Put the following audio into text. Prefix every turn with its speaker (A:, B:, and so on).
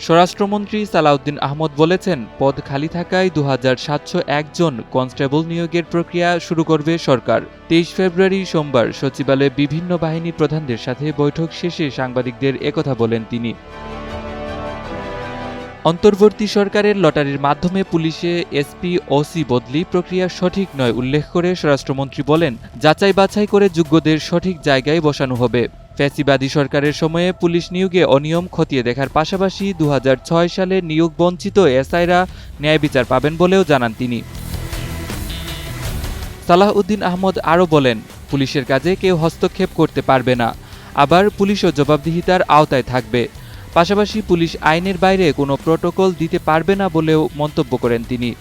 A: স্বরাষ্ট্রমন্ত্রী সালাউদ্দিন আহমদ বলেছেন, পদ খালি থাকায় 2701 জন কনস্টেবল নিয়োগের প্রক্রিয়া শুরু করবে সরকার। 23 ফেব্রুয়ারি সোমবার সচিবালয়ে বিভিন্ন বাহিনী প্রধানদের সাথে বৈঠক শেষে সাংবাদিকদের একথা বলেন তিনি। অন্তর্বর্তী সরকারের লটারির মাধ্যমে পুলিশে এসপি ওসি বদলি প্রক্রিয়া সঠিক নয় উল্লেখ করে স্বরাষ্ট্রমন্ত্রী বলেন, যাচাই বাছাই করে যোগ্যদের সঠিক জায়গায় বসানো হবে। ফ্যাসিবাদী সরকারের সময়ে পুলিশ নিয়োগে অনিয়ম খতিয়ে দেখার পাশাপাশি 2006 সালে নিয়োগ বঞ্চিত এসআইরা ন্যায় বিচার পাবেন বলেও জানান তিনি। সালাহউদ্দিন আহমদ আরও বলেন, পুলিশের কাজে কেউ হস্তক্ষেপ করতে পারবে না, আবার পুলিশও জবাবদিহিতার আওতায় থাকবে। পাশাপাশি পুলিশ আইনের বাইরে কোনো প্রটোকল দিতে পারবে না বলেও মন্তব্য করেন তিনি।